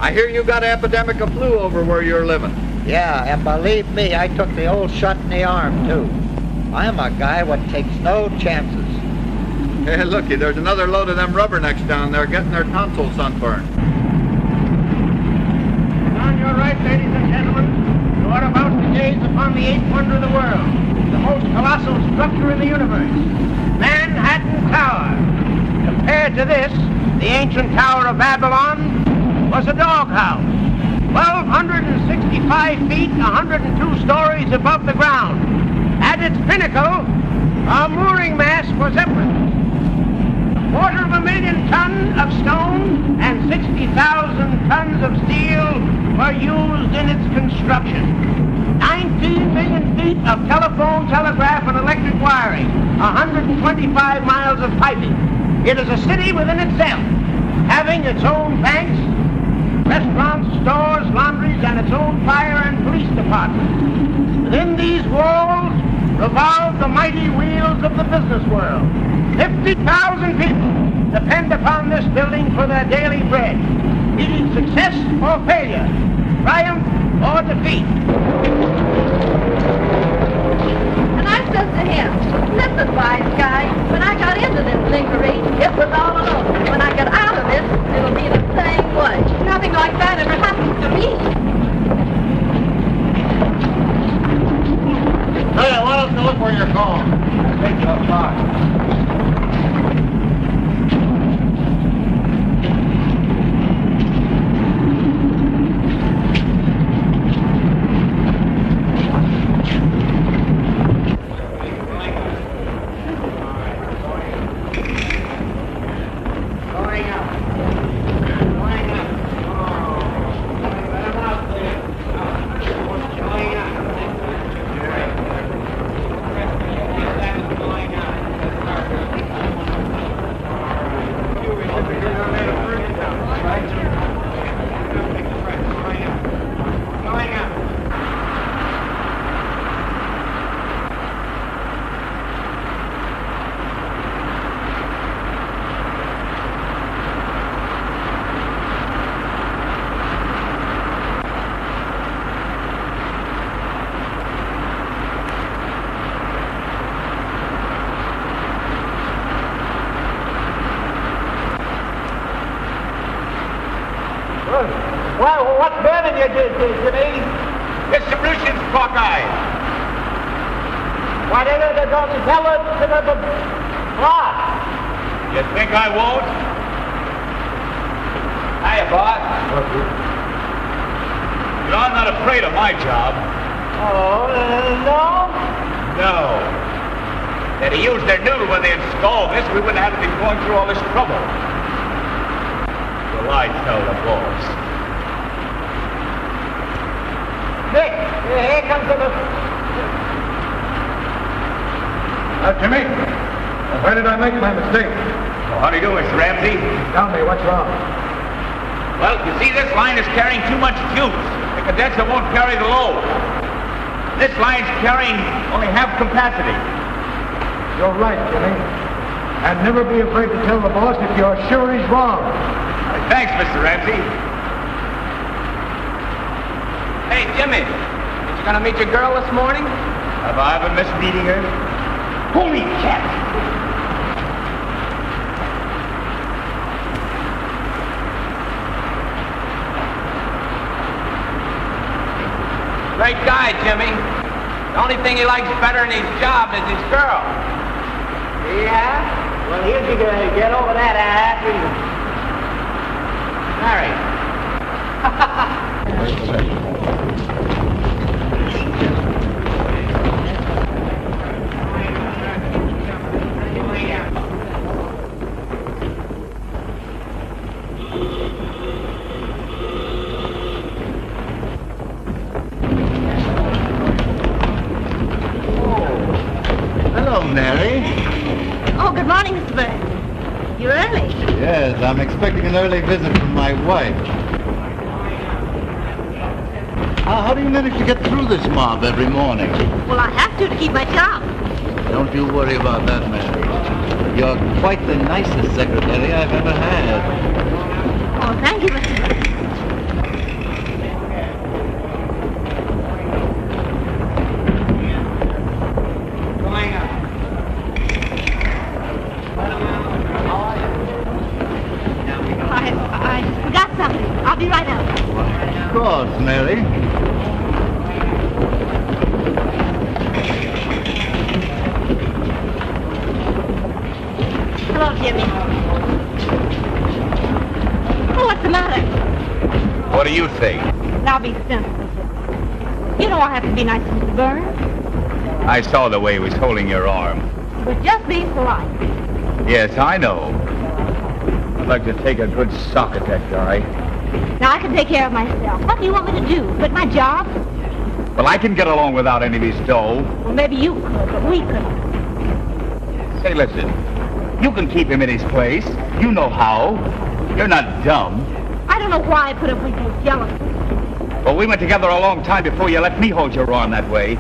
I hear you got an epidemic of flu over where you're living. Yeah, and believe me, I took the old shot in the arm, too. I'm a guy what takes no chances. Hey, looky, there's another load of them rubbernecks down there getting their tonsils sunburned. On your right, ladies and gentlemen, you are about to gaze upon the eighth wonder of the world, the most colossal structure in the universe, Manhattan Tower. Compared to this, the ancient Tower of Babylon was a doghouse, 1,265 feet, 102 stories above the ground. At its pinnacle, a mooring mast was erected. 250,000 tons of stone and 60,000 tons of steel were used in its construction. 19 million feet of telephone, telegraph, and electric wiring, 125 miles of piping. It is a city within itself, having its own banks, restaurants, stores, laundries, and its own fire and police department. Within these walls revolve the mighty wheels of the business world. 50,000 people depend upon this building for their daily bread, meeting success or failure, triumph or defeat. And I said to him, listen, wise guy, when I got into this lingerie, it was all alone. When I get out of it, it'll be the same way. Nothing like that ever happened to me. Hey, why don't you look where you're going? I'll take you apart. Well, what's burning you, Jimmy? Distribution's cockeyed. Why, don't you tell us the boss? You think I won't? Hiya, boss. You know, I'm not afraid of my job. Oh, no? No. They'd have used their noodle when they installed this, we wouldn't have to be going through all this trouble. Well, I tell the boss. Nick, here comes the... Jimmy, where did I make my mistake? Well, how do you do, Mr. Ramsey? Tell me, what's wrong? Well, you see, this line is carrying too much juice. The condenser won't carry the load. This line's carrying only half capacity. You're right, Jimmy. And never be afraid to tell the boss if you're sure he's wrong. Thanks, Mr. Ramsey. Hey, Jimmy, you gonna meet your girl this morning? Have I ever missed meeting her? Holy cat! Great guy, Jimmy. The only thing he likes better than his job is his girl. Yeah? Well, he'll be gonna get over that after you marry. Mary. Oh, good morning, Mr. Burns. You're early. Yes, I'm expecting an early visit from my wife. How do you manage to get through this mob every morning? Well, I have to keep my job. Don't you worry about that, Mary. You're quite the nicest secretary I've ever had. Oh, thank you, Mr. Burns. something. I'll be right out. Of course, Mary. Hello, Jimmy. Oh, what's the matter? What do you think? Now be sensible. You know I have to be nice to Mr. Burns. I saw the way he was holding your arm. But just being polite. Yes, I know. I'd like to take a good sock at that guy. Now I can take care of myself. What do you want me to do? Quit my job? Well, I can get along without any of his dough. Well, maybe you could, but we couldn't. Say, listen. You can keep him in his place. You know how. You're not dumb. I don't know why I put up with your jealousy. Well, we went together a long time before you let me hold your arm that way.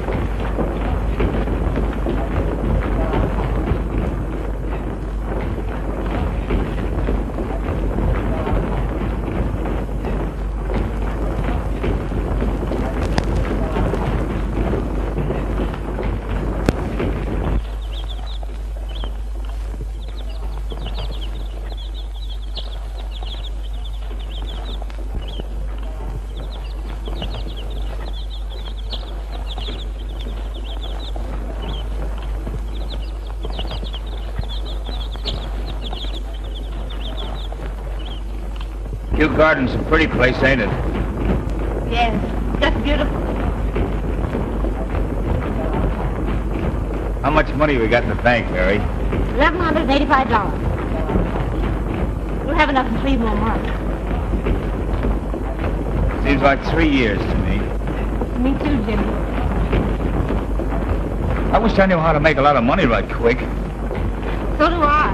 Kew Garden's a pretty place, ain't it? Yes, just beautiful. How much money we got in the bank, Mary? $1,185. We'll have enough in 3 more months. Seems like 3 years to me. Me too, Jimmy. I wish I knew how to make a lot of money right quick. So do I.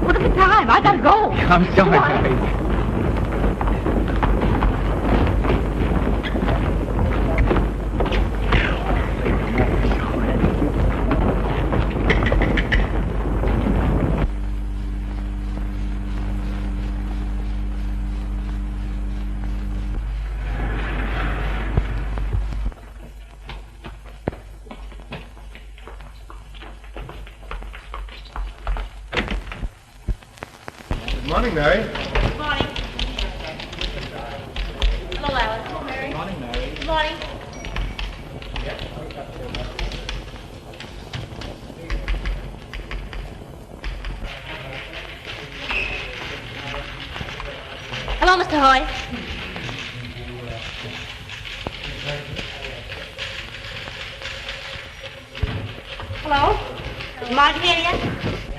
What is the time? I gotta go. I'm sorry, Mary. Good morning, Mary. Good morning. Hello, Alice. Hello, Mary. Good morning, Mary. Good morning. Hello, Mr. Hoy. Hello? Is Margie here yet?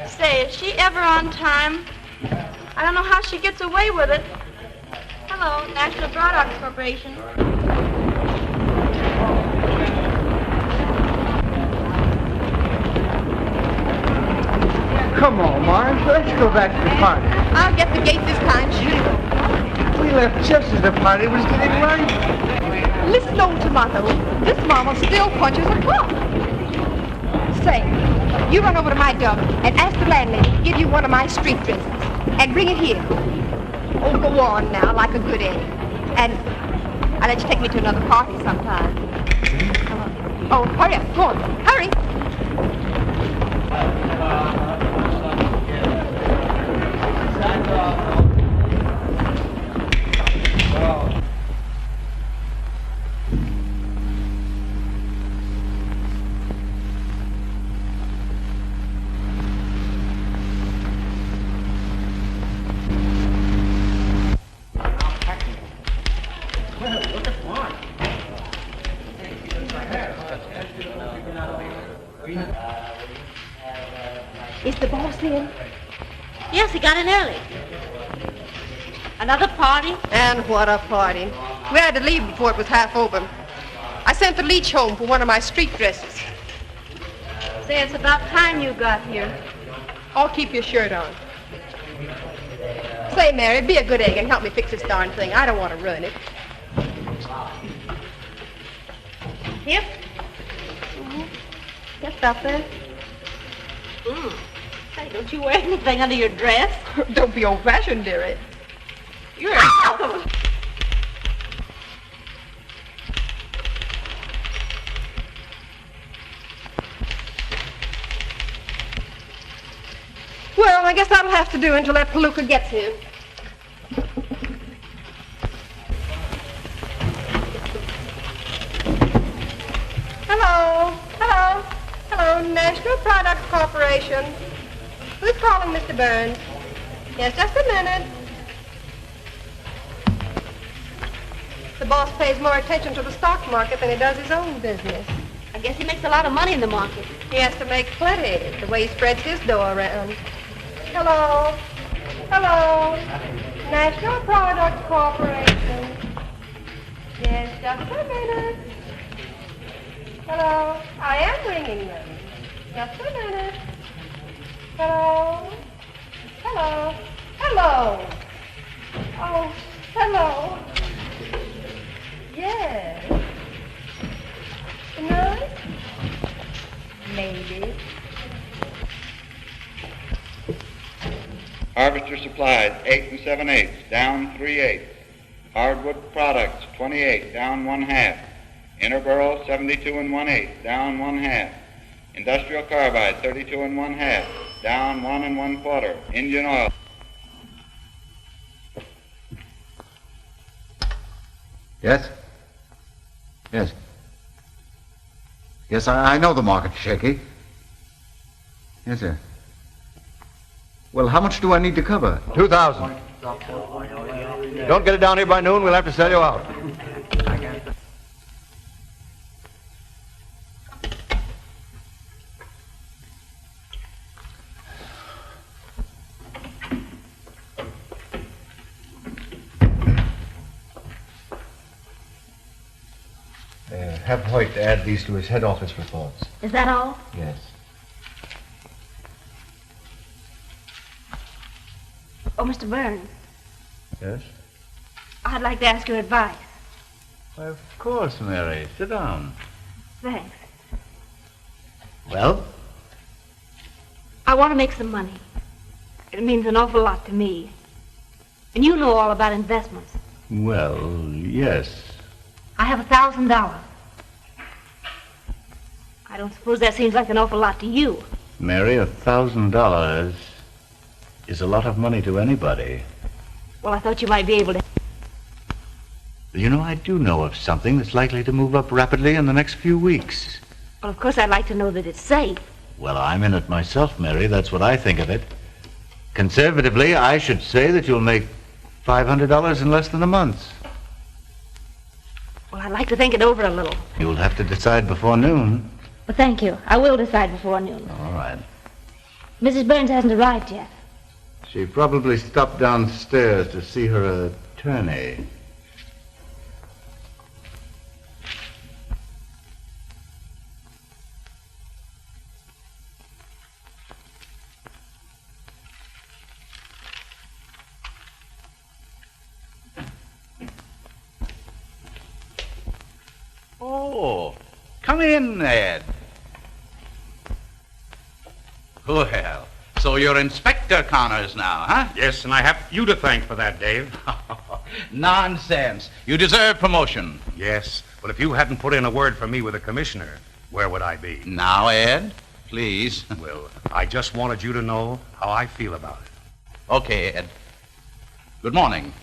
Say, is she ever on time? I don't know how she gets away with it. Hello, National Broadcasting Corporation. Come on, Marge. Let's go back to the party. I'll get the gate this time, sure. We left just as the party was getting right. Listen, old tomato. This mama still punches a clock. Say, you run over to my dump and ask the landlady to give you one of my street dresses. And bring it here. Oh, go on now, like a good egg. And I'll let you take me to another party sometime. Oh, hurry up. Go on. Hurry. Is the boss in? Yes, he got in early. Another party? And what a party. We had to leave before it was half open. I sent the leech home for one of my street dresses. Say, it's about time you got here. I'll keep your shirt on. Say, Mary, be a good egg and help me fix this darn thing. I don't want to ruin it. Here? Just about there. Hey, don't you wear anything under your dress? Don't be old-fashioned, dearie. You're a... Well, I guess that'll have to do until that palooka gets here. Hello. Hello. Hello, National Product Corporation. Who's calling, Mr. Burns? Yes, just a minute. The boss pays more attention to the stock market than he does his own business. I guess he makes a lot of money in the market. He has to make plenty, the way he spreads his dough around. Hello. Hello. National Product Corporation. Yes, just a minute. Hello. I am ringing them. Just a minute. Hello. Hello. Hello. Oh, hello. Yes. Tonight? Maybe. Harvester supplies, 8 7/8, down 3/8. Hardwood products, 28, down 1/2. Interborough, 72 1/8, down 1/2. Industrial carbide, 32 1/2, down 1 1/4. Engine oil. Yes? Yes. Yes, I know the market's shaky. Yes, sir. Well, how much do I need to cover? 2,000. Don't get it down here by noon, we'll have to sell you out. Have Hoyt add these to his head office reports. Is that all? Yes. Oh, Mr. Burns, Yes? I'd like to ask your advice. Why, of course, Mary. Sit down. Thanks. Well? I want to make some money. It means an awful lot to me. And you know all about investments. Well, yes. I have $1,000. I don't suppose that seems like an awful lot to you. Mary, $1,000 is a lot of money to anybody. Well, I thought you might be able to. You know, I do know of something that's likely to move up rapidly in the next few weeks. Well, of course, I'd like to know that it's safe. Well, I'm in it myself, Mary. That's what I think of it. Conservatively, I should say that you'll make $500 in less than a month. Well, I'd like to think it over a little. You'll have to decide before noon. Well, thank you. I will decide before noon. All right. Mrs. Burns hasn't arrived yet. She probably stopped downstairs to see her attorney. Oh, come in, Ed. Well, so you're Inspector Connors now, huh? Yes, and I have you to thank for that, Dave. Nonsense. You deserve promotion. Yes, but if you hadn't put in a word for me with the commissioner, where would I be? Now, Ed, please. Well, I just wanted you to know how I feel about it. Okay, Ed. Good morning,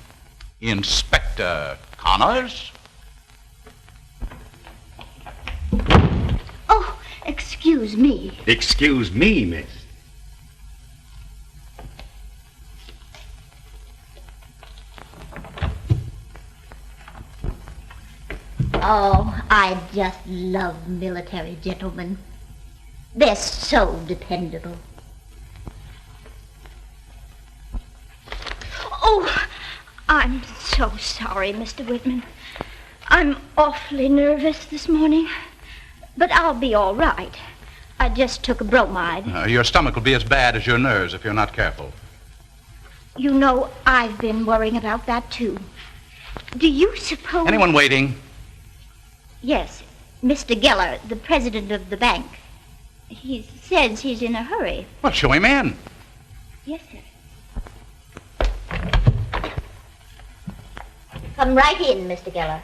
Inspector Connors. Oh, excuse me. Excuse me, miss. Oh, I just love military gentlemen. They're so dependable. Oh, I'm so sorry, Mr. Whitman. I'm awfully nervous this morning, but I'll be all right. I just took a bromide. Your stomach will be as bad as your nerves if you're not careful. You know, I've been worrying about that, too. Do you suppose... Anyone waiting? Yes, Mr. Geller, the president of the bank. He says he's in a hurry. Well, show him in. Yes, sir. Come right in, Mr. Geller.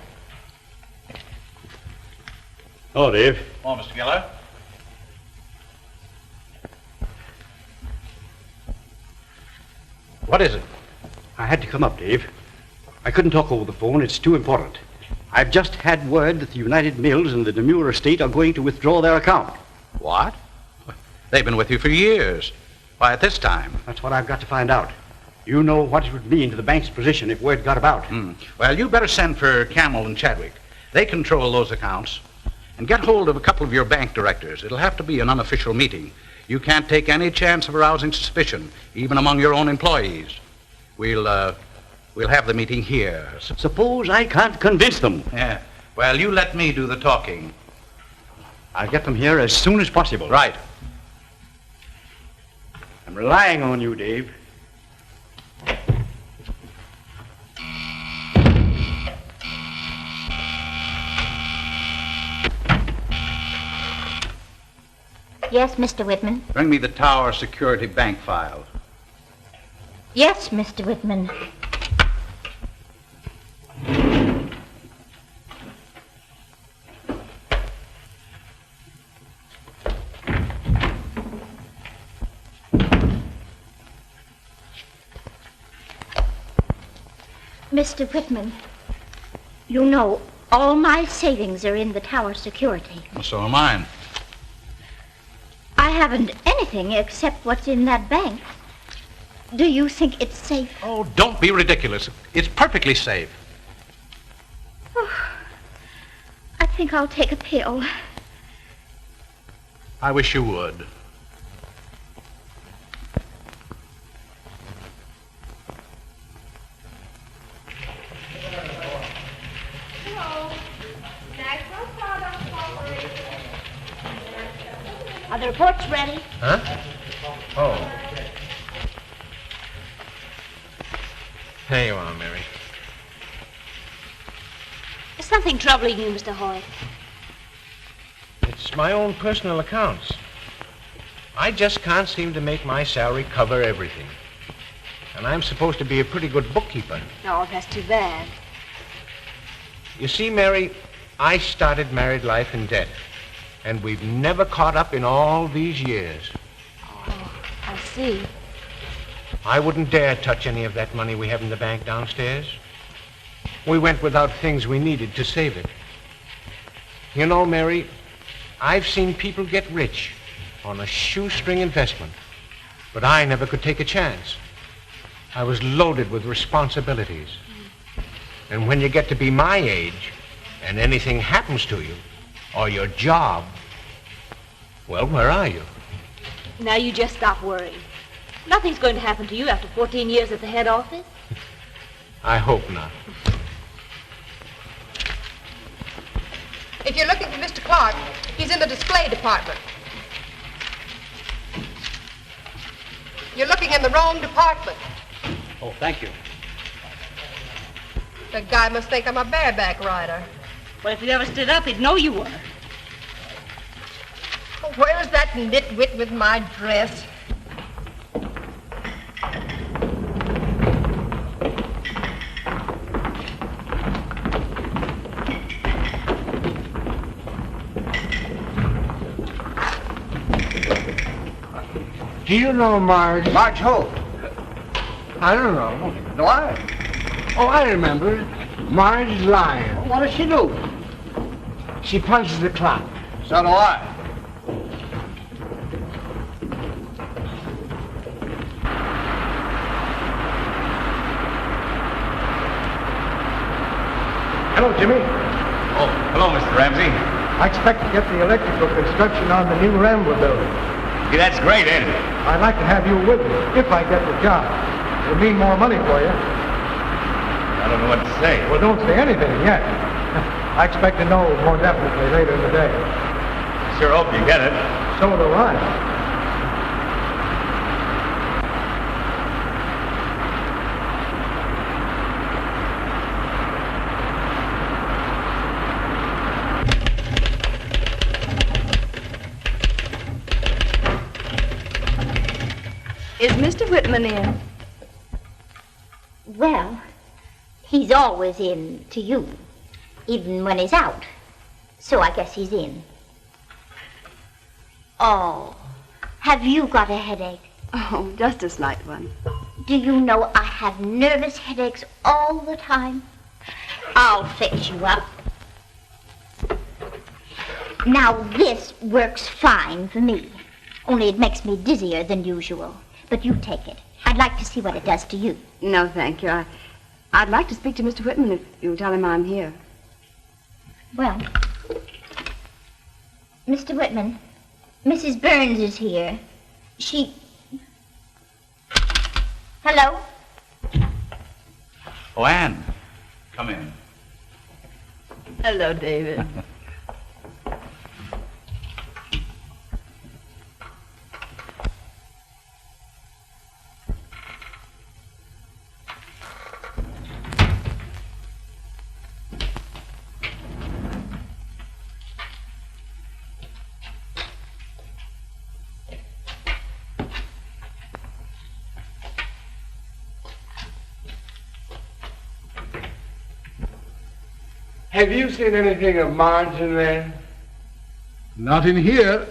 Oh, Dave. Oh, Mr. Geller. What is it? I had to come up, Dave. I couldn't talk over the phone. It's too important. I've just had word that the United Mills and the Demure estate are going to withdraw their account. What? They've been with you for years. Why, at this time? That's what I've got to find out. You know what it would mean to the bank's position if word got about. Well, you better send for Camel and Chadwick. They control those accounts. And get hold of a couple of your bank directors. It'll have to be an unofficial meeting. You can't take any chance of arousing suspicion, even among your own employees. We'll have the meeting here. Suppose I can't convince them. Yeah. Well, you let me do the talking. I'll get them here as soon as possible. Right. I'm relying on you, Dave. Yes, Mr. Whitman. Bring me the Tower Security Bank file. Yes, Mr. Whitman. Mr. Whitman, you know, all my savings are in the Tower Security. Well, so are mine. I haven't anything except what's in that bank. Do you think it's safe? Oh, don't be ridiculous. It's perfectly safe. Oh, I think I'll take a pill. I wish you would. Are the reports ready? Huh? Oh. Here you are, Mary. Is something troubling you, Mr. Hoyt? It's my own personal accounts. I just can't seem to make my salary cover everything. And I'm supposed to be a pretty good bookkeeper. Oh, that's too bad. You see, Mary, I started married life in debt. And we've never caught up in all these years. Oh, I see. I wouldn't dare touch any of that money we have in the bank downstairs. We went without things we needed to save it. You know, Mary, I've seen people get rich on a shoestring investment, but I never could take a chance. I was loaded with responsibilities. And when you get to be my age, and anything happens to you, or your job, well, where are you? Now you just stop worrying. Nothing's going to happen to you after 14 years at the head office. I hope not. If you're looking for Mr. Clark, he's in the display department. You're looking in the wrong department. Oh, thank you. The guy must think I'm a bareback rider. Well, if you ever stood up, he'd know you were. Where's that nitwit with my dress? Do you know Marge? Marge who? I don't know. Do I? Oh, I remember. Marge Lyon. What does she do? She punches the clock. So do I. Hello, Jimmy. Oh, hello, Mr. Ramsey. I expect to get the electrical construction on the new Rambler building. Gee, that's great, isn't it? I'd like to have you with me, if I get the job. It'll mean more money for you. I don't know what to say. Well, don't say anything yet. I expect to know more definitely later in the day. Sure hope you get it. So do I. Is Mr. Whitman in? Well, he's always in to you, even when he's out. So I guess he's in. Oh, have you got a headache? Oh, just a slight one. Do you know I have nervous headaches all the time? I'll fix you up. Now this works fine for me. Only it makes me dizzier than usual. But you take it. I'd like to see what it does to you. No, thank you. I'd like to speak to Mr. Whitman if you'll tell him I'm here. Well, Mr. Whitman, Mrs. Burns is here. Hello? Oh, Anne, come in. Hello, David. Have you seen anything of Marge in there? Not in here.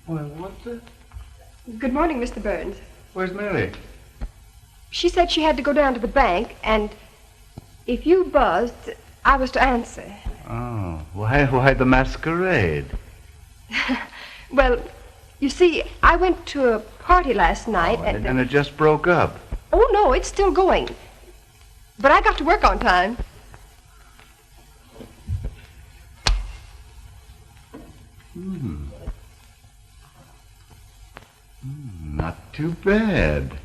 Well, what the... Good morning, Mr. Burns. Where's Mary? She said she had to go down to the bank, and if you buzzed, I was to answer. Oh, why the masquerade? Well, you see, I went to a party last night, And it just broke up. Oh, no, it's still going. But I got to work on time. Not too bad.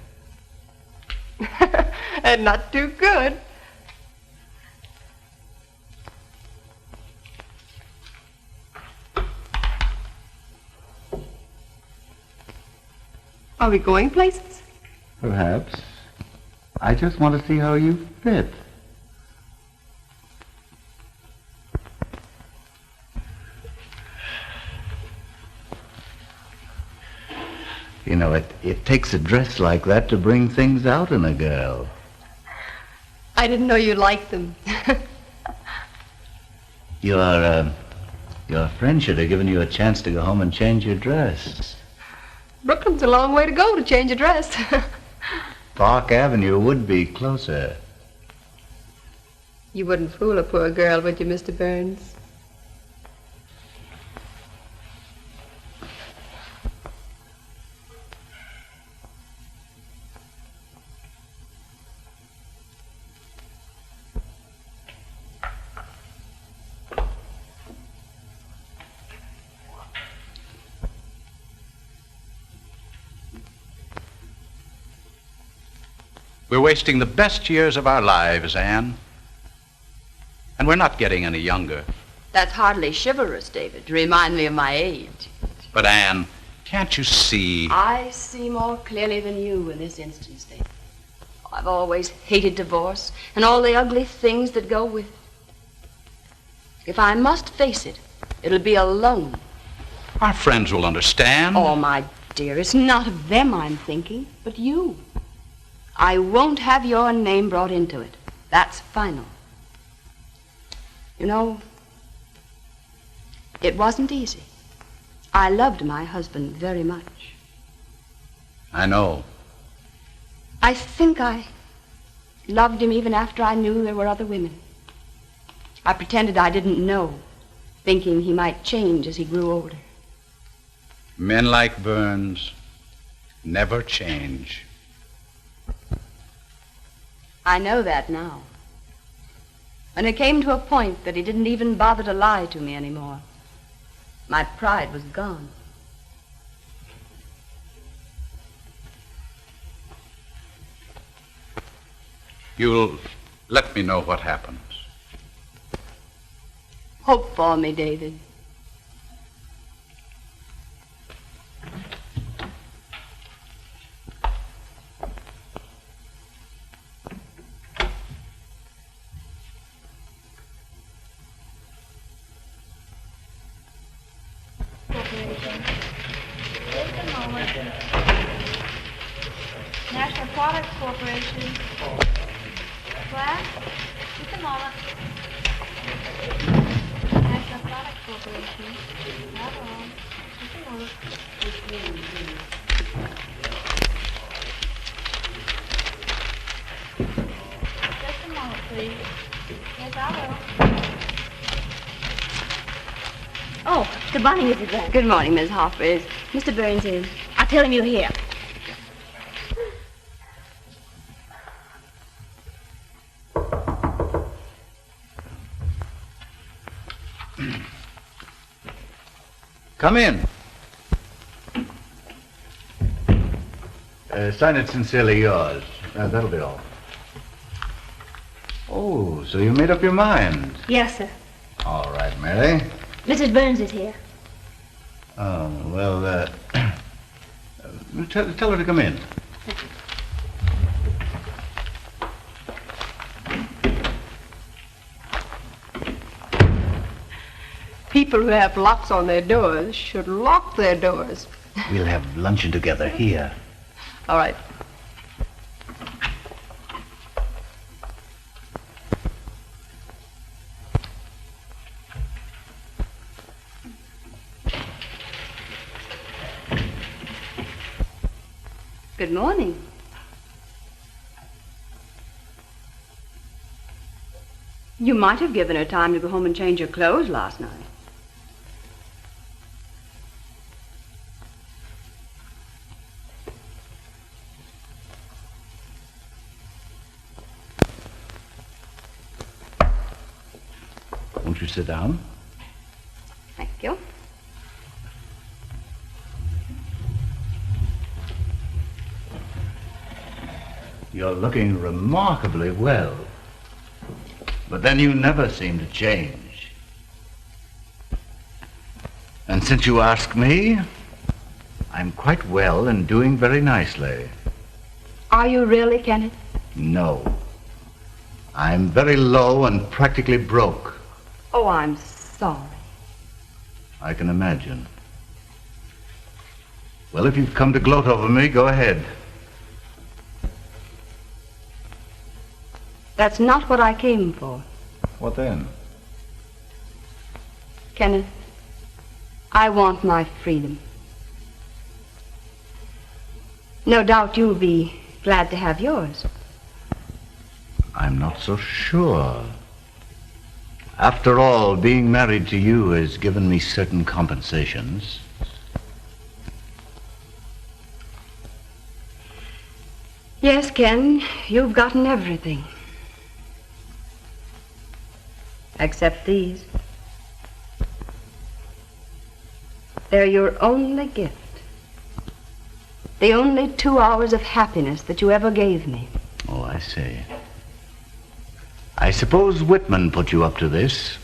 And not too good. Are we going places? Perhaps. I just want to see how you fit. You know, it takes a dress like that to bring things out in a girl. I didn't know you liked them. Your friend should have given you a chance to go home and change your dress. Brooklyn's a long way to go to change a dress. Park Avenue would be closer. You wouldn't fool a poor girl, would you, Mr. Burns? We're wasting the best years of our lives, Anne. And we're not getting any younger. That's hardly chivalrous, David, to remind me of my age. But, Anne, can't you see? I see more clearly than you in this instance, David. I've always hated divorce and all the ugly things that go with it. If I must face it, it'll be alone. Our friends will understand. Oh, my dear, it's not of them I'm thinking, but you. I won't have your name brought into it. That's final. You know, it wasn't easy. I loved my husband very much. I know. I think I loved him even after I knew there were other women. I pretended I didn't know, thinking he might change as he grew older. Men like Burns never change. I know that now. When it came to a point that he didn't even bother to lie to me anymore, my pride was gone. You'll let me know what happens. Hope for me, David. National Products Corporation. Class? Just a moment. National Products Corporation. Hello. Just a moment. Just a moment, please. Yes, I will. Oh, good morning, Mrs. Burns. Good morning, Miss Hargrove. Mr. Burns is. I'll tell him you're here. Come in. Sign it sincerely yours. That'll be all. Oh, so you made up your mind. Yes, sir. All right, Mary. Mrs. Burns is here. Oh, well, tell her to come in. People who have locks on their doors should lock their doors. We'll have luncheon together here. All right. Good morning. You might have given her time to go home and change her clothes last night. Won't you sit down? Thank you. You're looking remarkably well. But then you never seem to change. And since you ask me, I'm quite well and doing very nicely. Are you really, Kenneth? No. I'm very low and practically broke. Oh, I'm sorry. I can imagine. Well, if you've come to gloat over me, go ahead. That's not what I came for. What then? Kenneth, I want my freedom. No doubt you'll be glad to have yours. I'm not so sure. After all, being married to you has given me certain compensations. Yes, Ken, you've gotten everything. Except these. They're your only gift. The only 2 hours of happiness that you ever gave me. Oh, I see. I suppose Whitman put you up to this.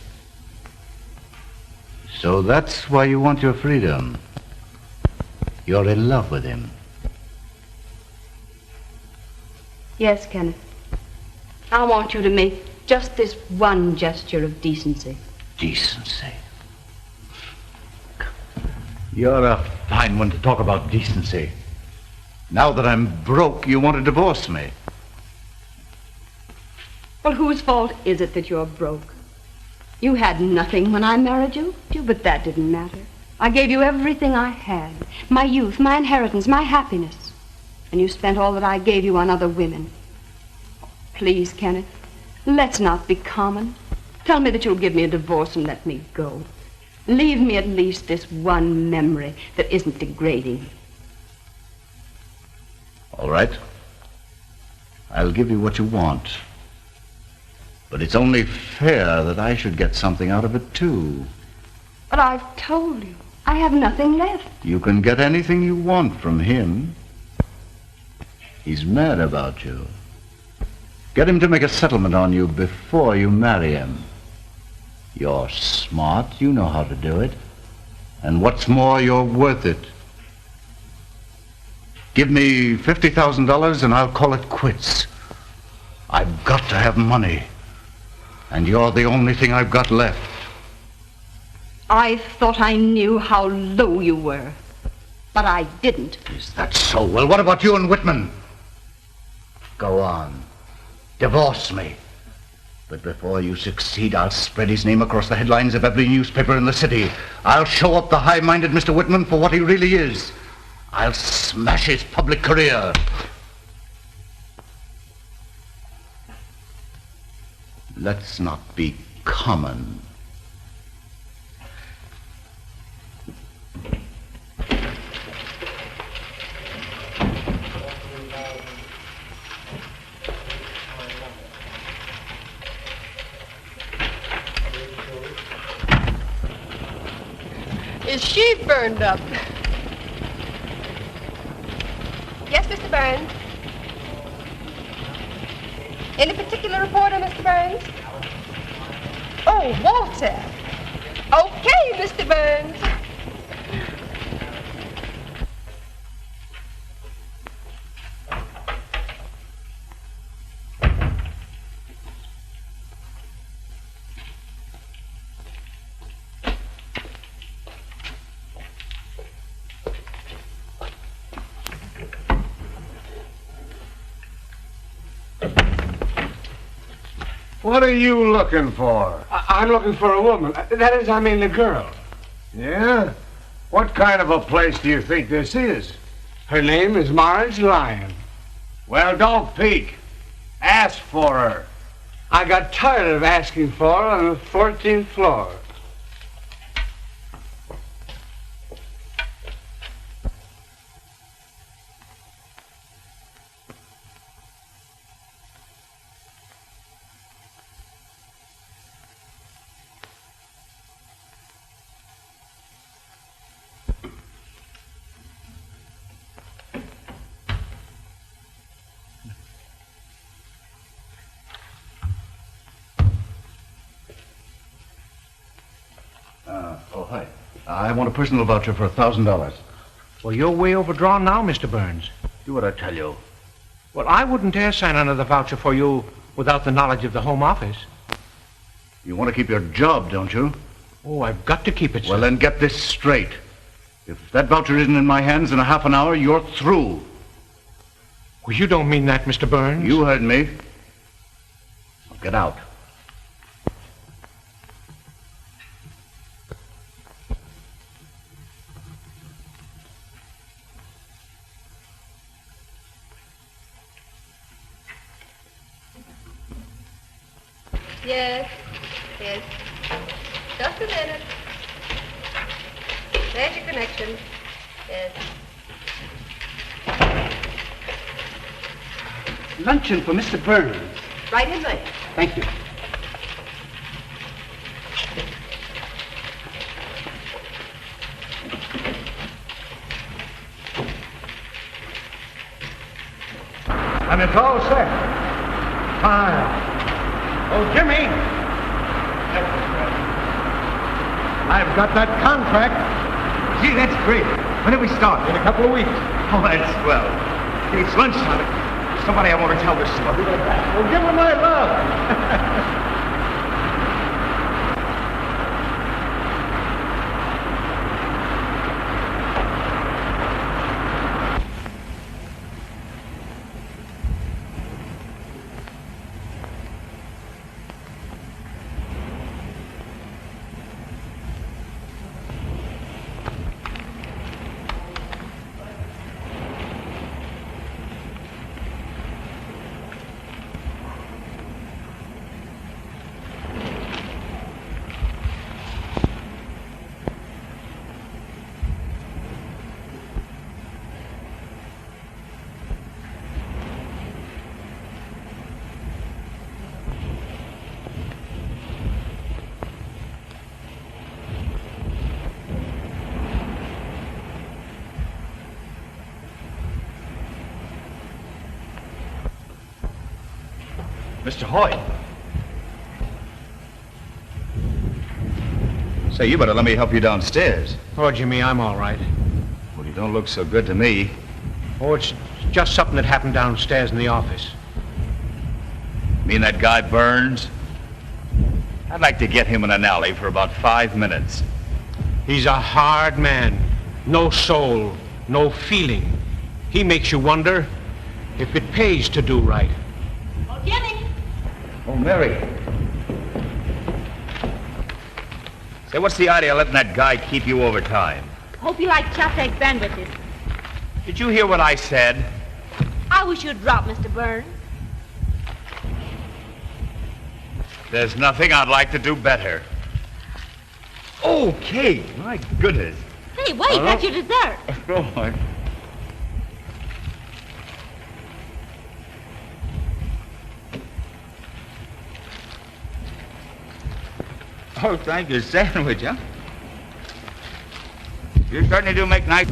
So that's why you want your freedom. You're in love with him. Yes, Kenneth. I want you to make just this one gesture of decency. Decency? You're a fine one to talk about decency. Now that I'm broke, you want to divorce me. Well, whose fault is it that you're broke? You had nothing when I married you, but that didn't matter. I gave you everything I had. My youth, my inheritance, my happiness. And you spent all that I gave you on other women. Please, Kenneth, let's not be common. Tell me that you'll give me a divorce and let me go. Leave me at least this one memory that isn't degrading. All right. I'll give you what you want. But it's only fair that I should get something out of it, too. But I've told you, I have nothing left. You can get anything you want from him. He's mad about you. Get him to make a settlement on you before you marry him. You're smart. You know how to do it. And what's more, you're worth it. Give me $50,000 and I'll call it quits. I've got to have money. And you're the only thing I've got left. I thought I knew how low you were, but I didn't. Is that so? Well, what about you and Whitman? Go on. Divorce me. But before you succeed, I'll spread his name across the headlines of every newspaper in the city. I'll show up the high-minded Mr. Whitman for what he really is. I'll smash his public career. Let's not be common. Is she burned up? Yes, Mr. Burns. Any particular reporter, Mr. Burns? Oh, Walter. Okay, Mr. Burns. What are you looking for? I'm looking for a woman. That is, I mean, a girl. Yeah? What kind of a place do you think this is? Her name is Marge Lyon. Well, don't peek. Ask for her. I got tired of asking for her on the 14th floor. Hi. I want a personal voucher for $1,000. Well, you're way overdrawn now, Mr. Burns. Do what I tell you. Well, I wouldn't dare sign another voucher for you without the knowledge of the Home Office. You want to keep your job, don't you? Oh, I've got to keep it, sir. Well, then get this straight. If that voucher isn't in my hands in a half an hour, you're through. Well, you don't mean that, Mr. Burns. You heard me. Now get out. Yes. Yes. Just a minute. There's your connection. Yes. Luncheon for Mr. Burns. Right in there. Thank you. And it's all set. Fine. Oh, Jimmy! I've got that contract. Gee, that's great. When do we start? In a couple of weeks. Oh, that's swell. It's lunchtime. Somebody I want to tell this to. I'll be right back. Well, give her my love. Mr. Hoyt. Say, you better let me help you downstairs. Oh, Jimmy, I'm all right. Well, you don't look so good to me. Oh, it's just something that happened downstairs in the office. Me and that guy Burns? I'd like to get him in an alley for about 5 minutes. He's a hard man. No soul, no feeling. He makes you wonder if it pays to do right. Oh, Jimmy! Oh, Mary. Say, what's the idea of letting that guy keep you overtime? Hope you like chopped egg sandwiches. Did you hear what I said? I wish you'd drop, Mr. Burns. There's nothing I'd like to do better. Okay, my goodness. Hey, wait, that's your dessert. Oh, oh, thank you. Sandwich, huh? You certainly do make nice...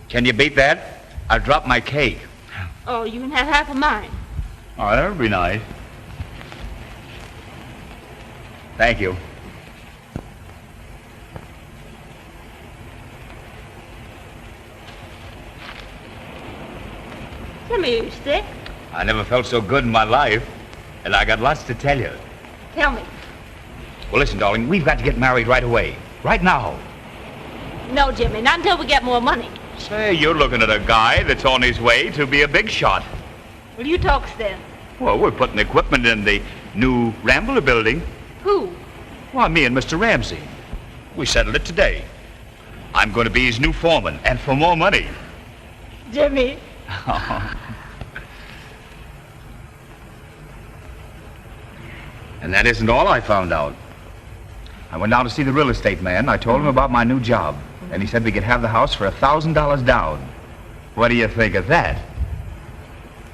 Can you beat that? I dropped my cake. Oh, you can have half of mine. Oh, that would be nice. Thank you. Jimmy, you sick? I never felt so good in my life, and I got lots to tell you. Tell me. Well, listen, darling, we've got to get married right away. Right now. No, Jimmy, not until we get more money. Say, you're looking at a guy that's on his way to be a big shot. Will you talk sense? Well, we're putting equipment in the new Rambler building. Who? Well, me and Mr. Ramsey. We settled it today. I'm going to be his new foreman, and for more money. Jimmy. And that isn't all I found out. I went down to see the real estate man. I told him about my new job. And he said we could have the house for $1,000 down. What do you think of that?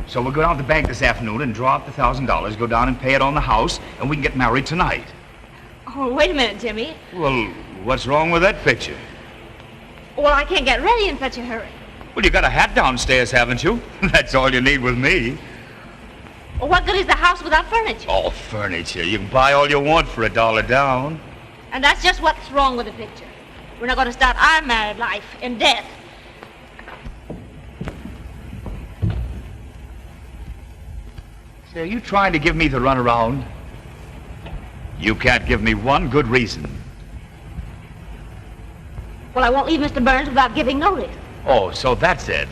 So we'll go down to the bank this afternoon and draw up the $1,000, go down and pay it on the house, and we can get married tonight. Oh, wait a minute, Jimmy. Well, what's wrong with that picture? Well, I can't get ready in such a hurry. Well, you got a hat downstairs, haven't you? That's all you need with me. Well, what good is the house without furniture? Oh, furniture. You can buy all you want for $1 down. And that's just what's wrong with the picture. We're not going to start our married life in debt. Say, are you trying to give me the runaround? You can't give me one good reason. Well, I won't leave Mr. Burns without giving notice. Oh, so that's it.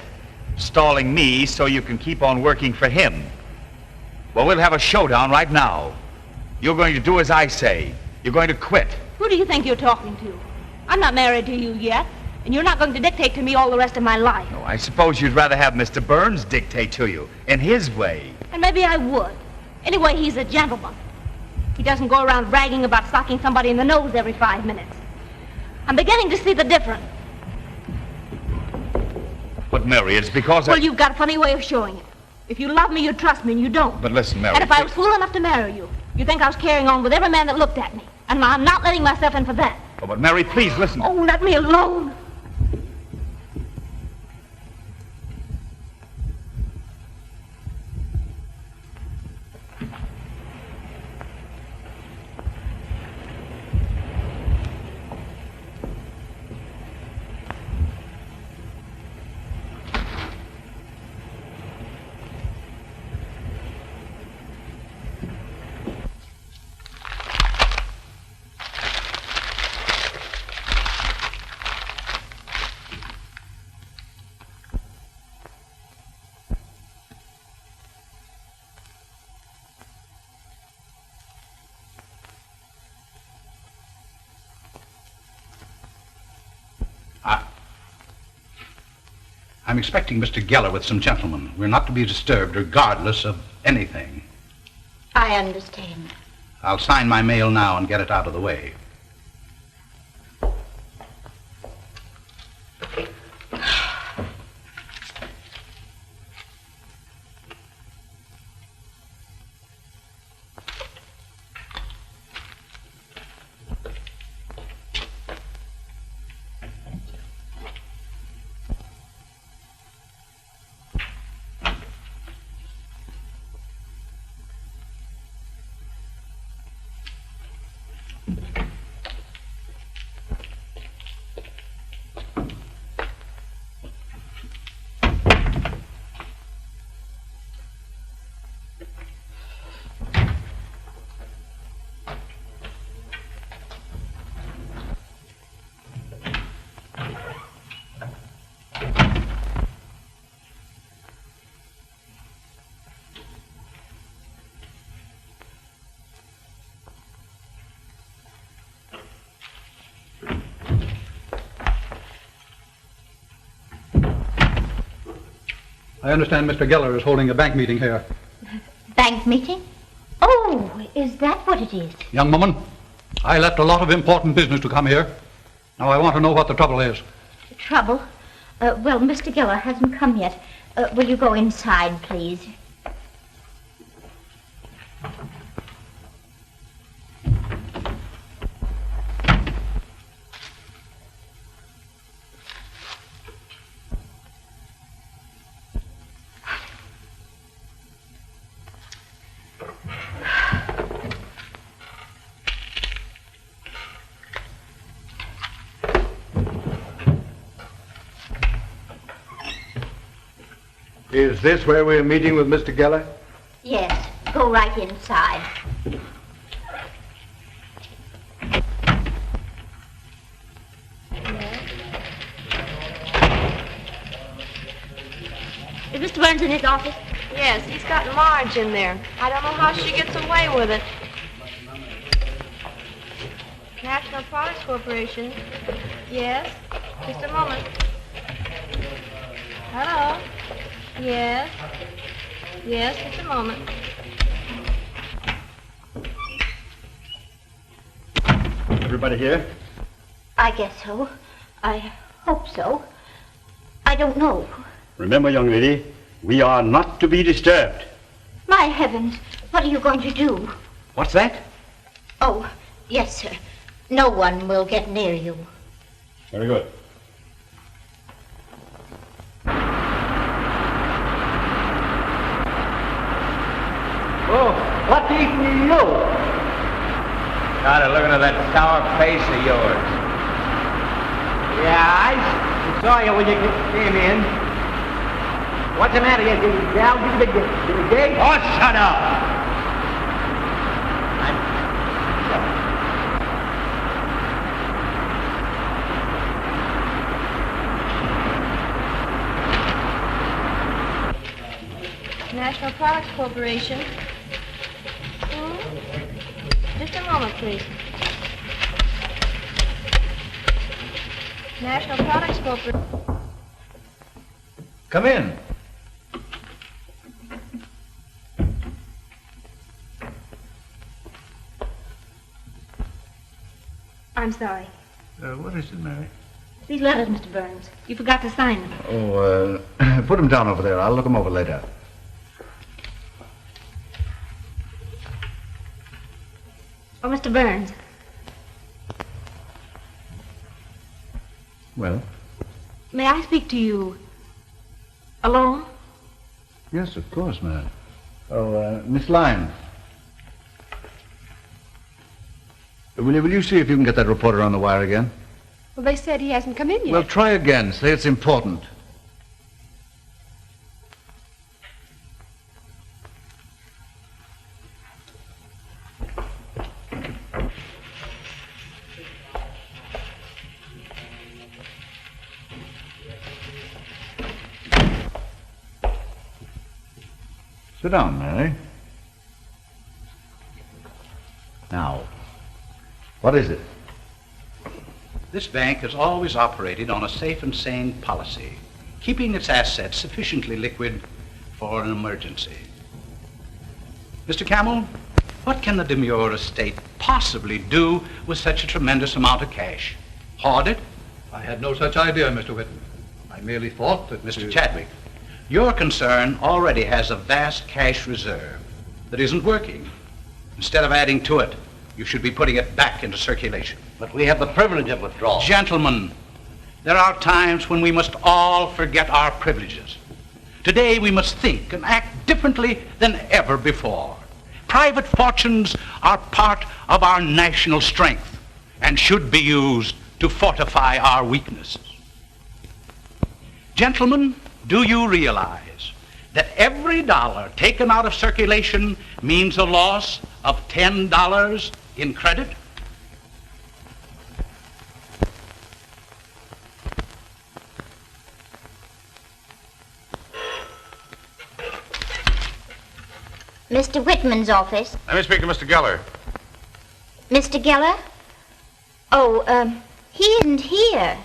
Stalling me so you can keep on working for him. Well, we'll have a showdown right now. You're going to do as I say. You're going to quit. Who do you think you're talking to? I'm not married to you yet, and you're not going to dictate to me all the rest of my life. Oh, I suppose you'd rather have Mr. Burns dictate to you, in his way. And maybe I would. Anyway, he's a gentleman. He doesn't go around bragging about socking somebody in the nose every 5 minutes. I'm beginning to see the difference. But, Mary, it's because Well, you've got a funny way of showing it. If you love me, you'd trust me, and you don't. But listen, Mary... And if I was fool enough to marry you, you'd think I was carrying on with every man that looked at me. And I'm not letting myself in for that. Oh, but Mary, please listen. Oh, let me alone. I'm expecting Mr. Geller with some gentlemen. We're not to be disturbed regardless of anything. I understand. I'll sign my mail now and get it out of the way. I understand Mr. Geller is holding a bank meeting here. Bank meeting? Oh, is that what it is? Young woman, I left a lot of important business to come here. Now I want to know what the trouble is. Trouble? Well, Mr. Geller hasn't come yet. Will you go inside, please? Is this where we're meeting with Mr. Geller? Yes, go right inside. Is Mr. Burns in his office? Yes, he's got Marge in there. I don't know how she gets away with it. National Products Corporation. Yes, just a moment. Hello. Yes. Yes, just a moment. Everybody here? I guess so. I hope so. I don't know. Remember, young lady, we are not to be disturbed. My heavens, what are you going to do? What's that? Oh, yes, sir. No one will get near you. Very good. Oh, what's eating you? Started looking at that sour face of yours. Yeah, I saw you when you came in. What's the matter? You down to the gate? Oh, shut up! National Products Corporation. Just a moment, please. National Products Corporation. Come in. I'm sorry. What is it, Mary? These letters, Mr. Burns. You forgot to sign them. Oh, put them down over there. I'll look them over later. Oh, Mr. Burns. Well? May I speak to you alone? Yes, of course, Mary. Oh, Miss Lyons. Will you see if you can get that reporter on the wire again? Well, they said he hasn't come in yet. Well, try again. Say it's important. Sit down, Mary. Now, what is it? This bank has always operated on a safe and sane policy. keeping its assets sufficiently liquid for an emergency. Mr. Camel, what can the demure estate possibly do with such a tremendous amount of cash? Hoard it? I had no such idea, Mr. Whitman. I merely thought that... Mr. Chadwick, your concern already has a vast cash reserve that isn't working. Instead of adding to it, you should be putting it back into circulation. But we have the privilege of withdrawal. Gentlemen, there are times when we must all forget our privileges. Today we must think and act differently than ever before. Private fortunes are part of our national strength and should be used to fortify our weaknesses. Gentlemen, do you realize that every dollar taken out of circulation means a loss of $10 in credit? Mr. Whitman's office. Let me speak to Mr. Geller. Mr. Geller? Oh, he isn't here.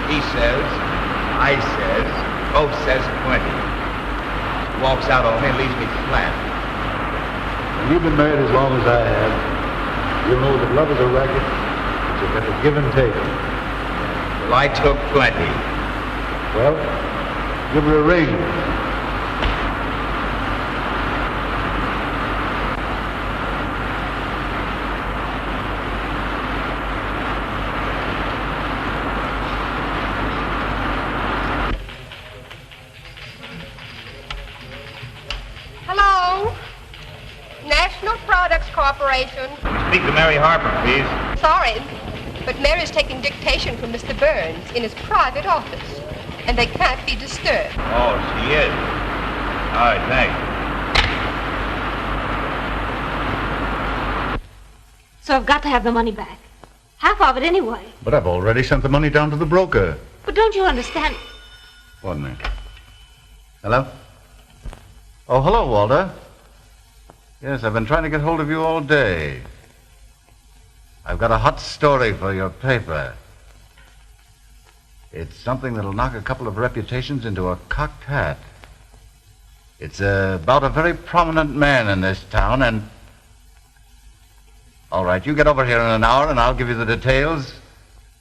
He says, I says, both says 20. Walks out on me and leaves me flat. When you've been married as long as I have, you'll know that love is a racket. It's a give and take. Well, I took 20. Well, give her a ring. Hello? National Products Corporation. Speak to Mary Harper, please. Sorry, but Mary's taking dictation from Mr. Burns in his private office, and they can't be disturbed. Oh, she is. All right, thanks. So I've got to have the money back. Half of it anyway. But I've already sent the money down to the broker. But don't you understand? One minute. Hello? Oh, hello, Walter. Yes, I've been trying to get hold of you all day. I've got a hot story for your paper. It's something that'll knock a couple of reputations into a cocked hat. It's about a very prominent man in this town, and... All right, you get over here in an hour, and I'll give you the details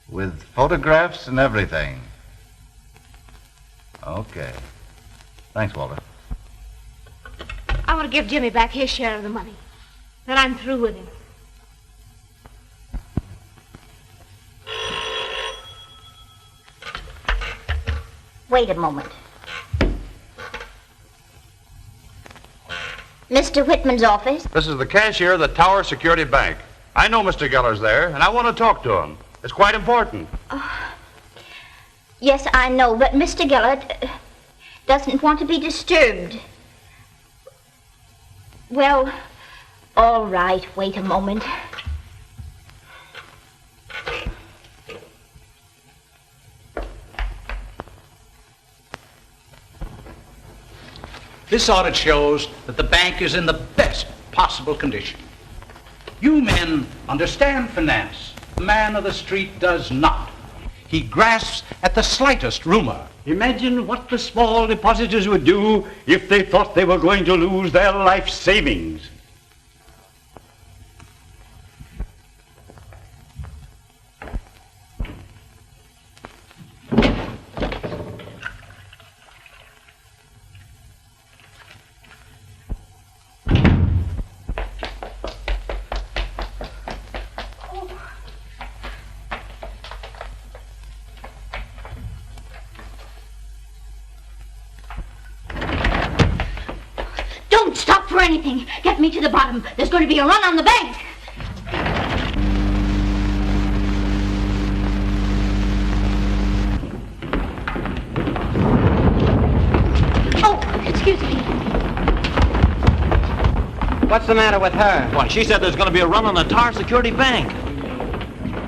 with photographs and everything. Okay. Thanks, Walter. I want to give Jimmy back his share of the money. Then I'm through with him. Wait a moment. Mr. Whitman's office? This is the cashier of the Tower Security Bank. I know Mr. Geller's there, and I want to talk to him. It's quite important. Yes, I know, but Mr. Geller doesn't want to be disturbed. Well, all right, wait a moment. This audit shows that the bank is in the best possible condition. You men understand finance. The man of the street does not. He grasps at the slightest rumor. Imagine what the small depositors would do if they thought they were going to lose their life savings. Don't stop for anything. Get me to the bottom. There's going to be a run on the bank. Oh, excuse me. What's the matter with her? Why, she said there's going to be a run on the Tower Security Bank.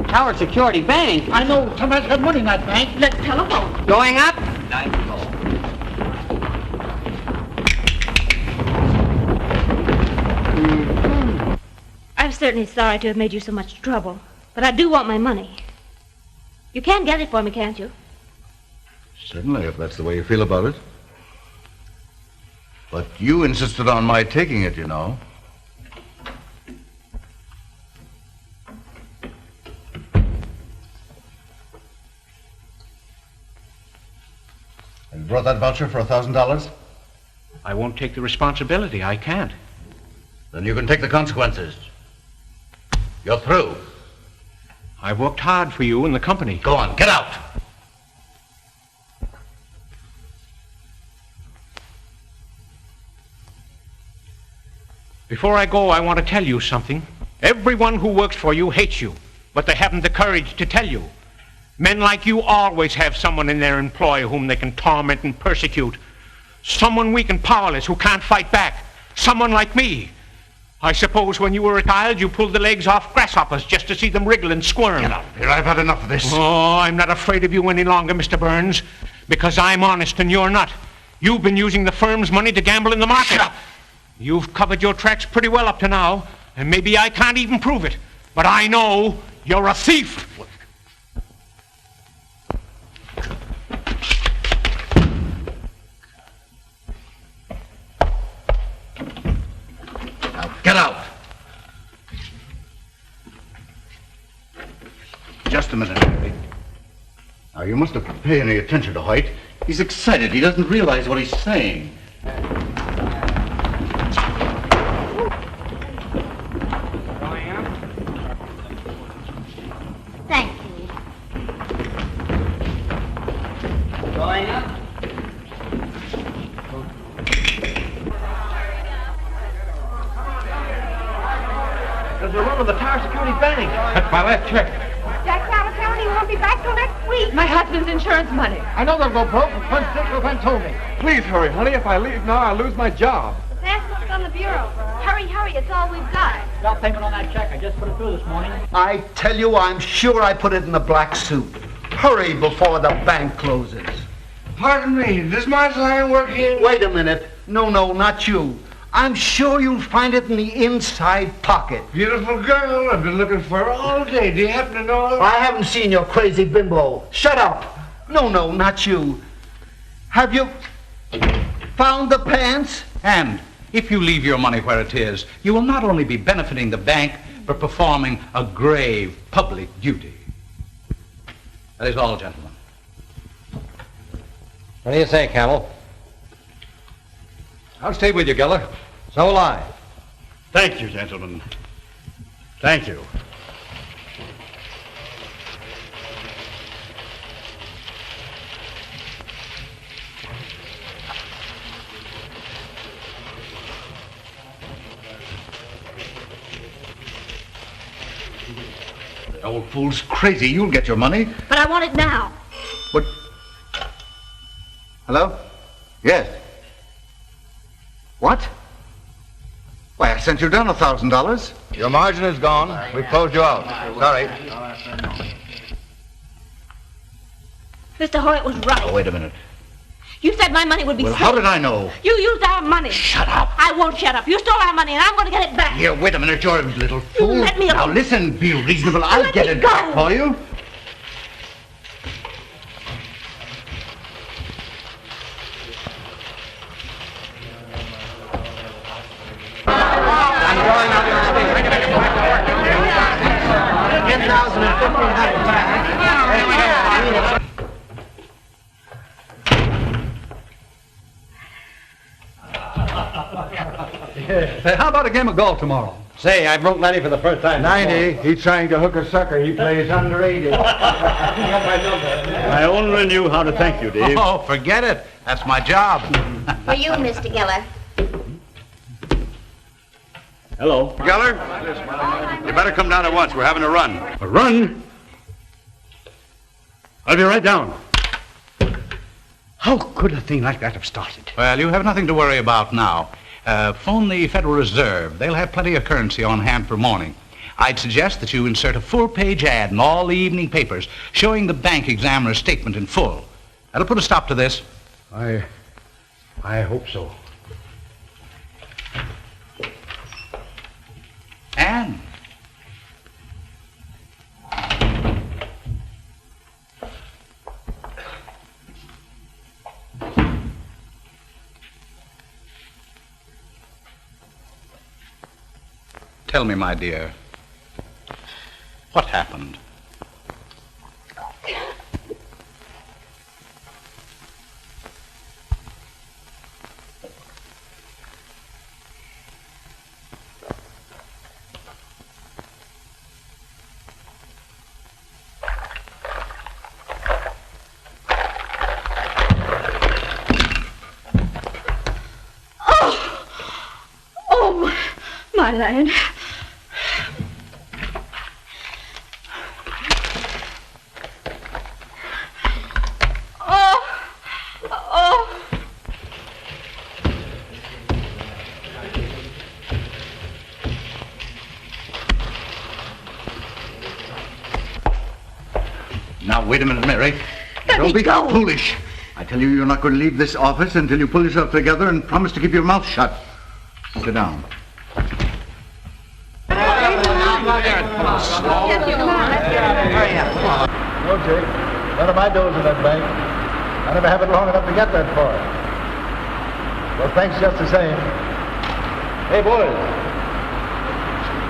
Tower Security Bank? I know somebody's got money in that bank. Let's telephone. Going up? I'm certainly sorry to have made you so much trouble, but I do want my money. You can get it for me, can't you? Certainly, if that's the way you feel about it. But you insisted on my taking it, you know. Have you brought that voucher for $1,000? I won't take the responsibility. I can't. Then you can take the consequences. You're through. I've worked hard for you and the company. Go on, get out! Before I go, I want to tell you something. Everyone who works for you hates you, but they haven't the courage to tell you. Men like you always have someone in their employ whom they can torment and persecute. Someone weak and powerless who can't fight back. Someone like me. I suppose when you were a child, you pulled the legs off grasshoppers just to see them wriggle and squirm. Get out of here. I've had enough of this. Oh, I'm not afraid of you any longer, Mr. Burns, because I'm honest and you're not. You've been using the firm's money to gamble in the market. Shut up. You've covered your tracks pretty well up to now, and maybe I can't even prove it, but I know you're a thief. Now, get out. Just a minute, Harry. Now, you mustn't pay any attention to Hoyt. He's excited. He doesn't realize what he's saying. Thank you. Going up. There's a run on the Tower Security Bank. That's my last check. Jack's out of town. He won't be back till next week. My husband's insurance money. I know they'll go broke. One sick friend told me. Please hurry, honey. If I leave now, I'll lose my job. The passbook's on the bureau. Hurry, hurry. It's all we've got. Stop payment on that check. I just put it through this morning. I tell you, I'm sure I put it in the black suit. Hurry before the bank closes. Pardon me. Does Martha Lion work here? Wait a minute. No, not you. I'm sure you'll find it in the inside pocket. Beautiful girl. I've been looking for her all day. Do you happen to know her? I haven't seen your crazy bimbo. Shut up. No, not you. Have you found the pants? And if you leave your money where it is, you will not only be benefiting the bank, but performing a grave public duty. That is all, gentlemen. What do you say, Camel? I'll stay with you, Geller. So will I. Thank you, gentlemen. Thank you. The old fool's crazy. You'll get your money. But I want it now. What? Hello? Yes. What? Why, I sent you down $1,000. Your margin is gone. We've closed you out. Sorry. Mr. Hoyt was right. Oh, wait a minute. You said my money would be Well, safe. how did I know? You used our money. Shut up. I won't shut up. You stole our money, and I'm going to get it back. Here, wait a minute, you're a little fool. Let me alone. Now, listen, be reasonable. I'll Let get me it go. back for you. I'm going out in space. 10,000 and 1,500 back. Say, how about a game of golf tomorrow? Say, I broke 90 for the first time. 90. He's trying to hook a sucker. He plays under 80. I only knew how to thank you, Dave. Oh, forget it. That's my job. For you, Mr. Geller. Hello. Geller, you better come down at once. We're having a run. A run? I'll be right down. How could a thing like that have started? Well, you have nothing to worry about now. Phone the Federal Reserve. They'll have plenty of currency on hand for morning. I'd suggest that you insert a full-page ad in all the evening papers showing the bank examiner's statement in full. That'll put a stop to this. I hope so. And Tell me, my dear, what happened? My land. Now, wait a minute, Mary. Let Don't me be go. foolish. I tell you, you're not going to leave this office until you pull yourself together and promise to keep your mouth shut. Sit down. No, Jake. None of my dollars in that bank. I never have it long enough to get that far. Well, thanks just the same. Hey, boys.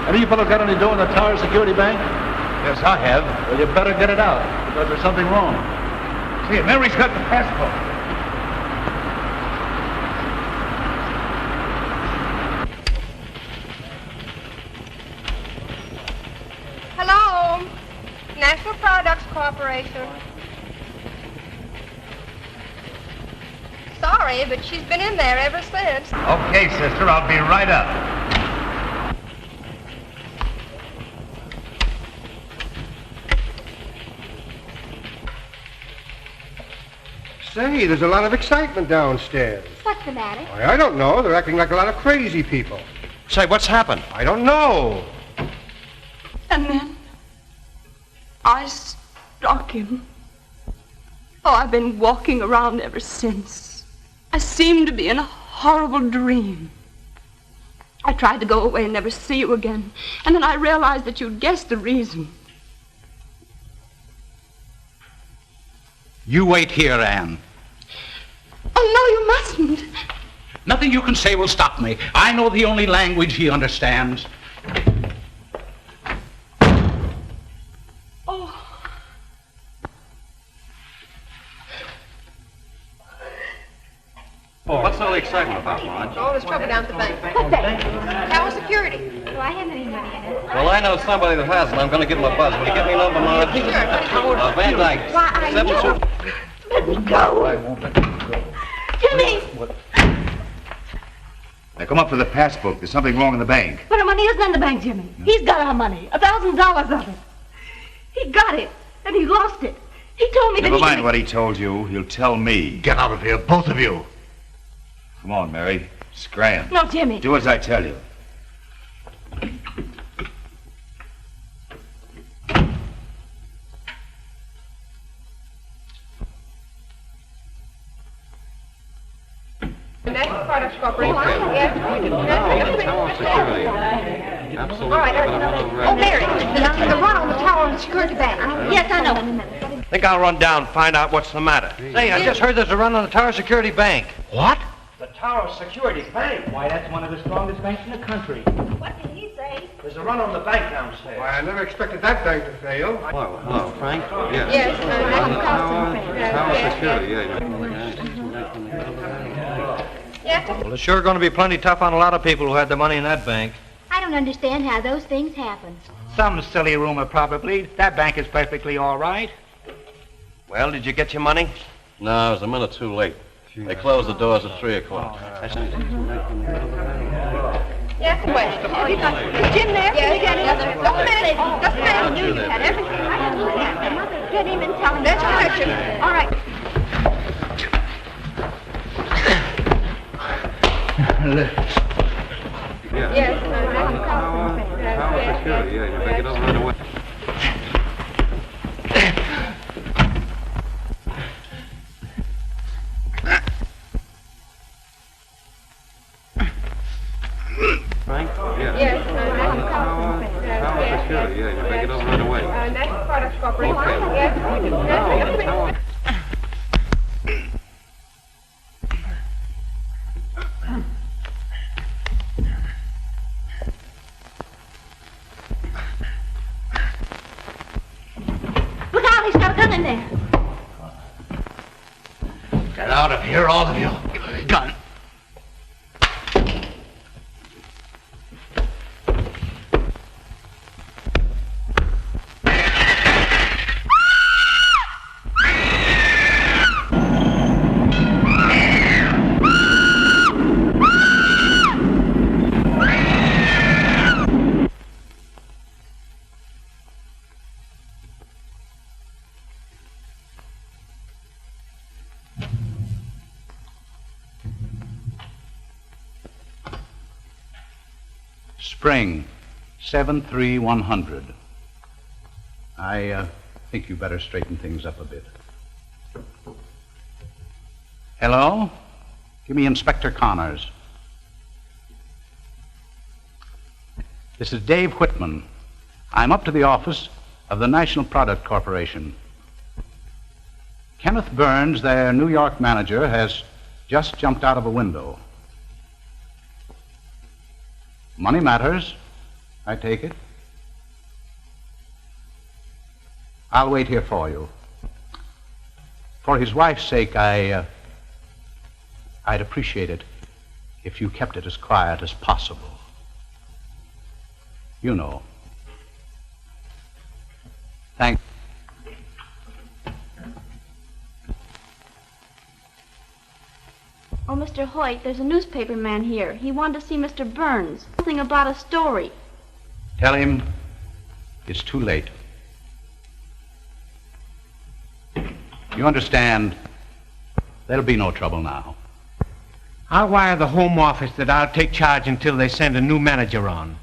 Any of you fellows got any dough in the Tower Security Bank? Yes, I have. Well, you better get it out, because there's something wrong. See, Mary's got the passport. Hello, National Products Corporation. Sorry, but she's been in there ever since. Okay, sister, I'll be right up. Say, there's a lot of excitement downstairs. What's the matter? Why, I don't know. They're acting like a lot of crazy people. Say, what's happened? I don't know. And then I struck him. Oh, I've been walking around ever since. I seemed to be in a horrible dream. I tried to go away and never see you again. And then I realized that you'd guessed the reason. You wait here, Anne. Oh, no, you mustn't. Nothing you can say will stop me. I know the only language he understands. Oh, what's all the excitement about, Marge? All this trouble down at the bank. What's that? Tower Security. Do I have any money in it? Well, I know somebody that has, and I'm going to give him a buzz. Will you give me a number, Marge? Sure. Van Dyke. Why, I 7-2. Let me go. I won't let you go. Jimmy! Now, come up with the passbook. There's something wrong in the bank. But our money isn't in the bank, Jimmy. He's got our money. $1,000 of it. He got it, and he lost it. He told me that Never he... mind what he told you. He'll tell me. Get out of here, both of you. Come on, Mary. Scram. No, Jimmy. Do as I tell you. National Products Corporation. Tower Security. Absolutely. All right. Oh, Mary, the run on the Tower Security Bank. Yes, I know. Think I'll run down and find out what's the matter. Say, I just heard there's a run on the Tower Security Bank. What? The Tower Security Bank? Why, that's one of the strongest banks in the country. What did he say? There's a run on the bank downstairs. Why, I never expected that bank to fail. Hello, Frank? Yes, Tower Security, Yes. Well, it's sure going to be plenty tough on a lot of people who had the money in that bank. I don't understand how those things happen. Some silly rumor, probably. That bank is perfectly all right. Well, did you get your money? No, I was a minute too late. They closed the doors at 3 o'clock. Yes, wait. Is Jim there? Can we get him? Just a minute. Just a minute. I knew you had everything. I didn't know that. Mother, get him and tell him. That's correct, Jim. All right. Yes. Tower Security, you pick it up right away. Frank? Yes. Tower Security, you pick it up right away. National Products Corporation. Okay. Yes. in there. Get out of here, all of you. Give me the gun. Spring, 73100. I think you better straighten things up a bit. Hello? Give me Inspector Connors. This is Dave Whitman. I'm up to the office of the National Product Corporation. Kenneth Burns, their New York manager, has just jumped out of a window. Money matters, I take it. I'll wait here for you. For his wife's sake, I'd appreciate it if you kept it as quiet as possible. You know. Thank you. Oh, Mr. Hoyt, there's a newspaper man here. He wanted to see Mr. Burns. Something about a story. Tell him it's too late. You understand, there'll be no trouble now. I'll wire the Home Office that I'll take charge until they send a new manager on.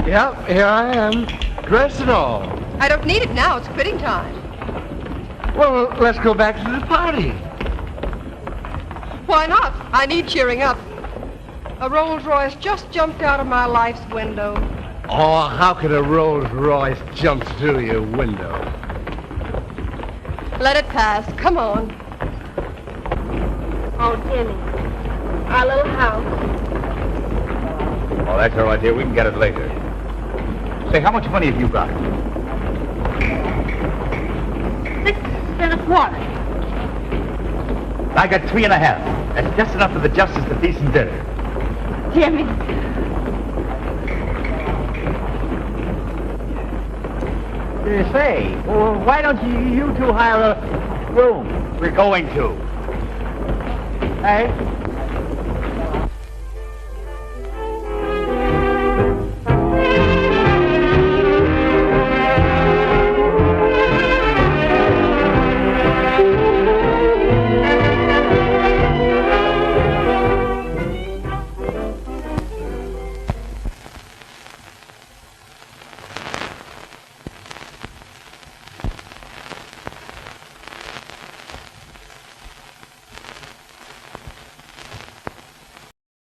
Yep, here I am, dressed and all. I don't need it now. It's quitting time. Well, let's go back to the party. Why not? I need cheering up. A Rolls Royce just jumped out of my life's window. Oh, how could a Rolls Royce jump through your window? Let it pass. Come on. Oh, Jimmy. Our little house. Oh, that's all right, dear. We can get it later. Say, how much money have you got? 6 1/4. I got 3 1/2. That's just enough for the justice of decent dinner. Jimmy. Say, well, why don't you two hire a room? We're going to. Hey?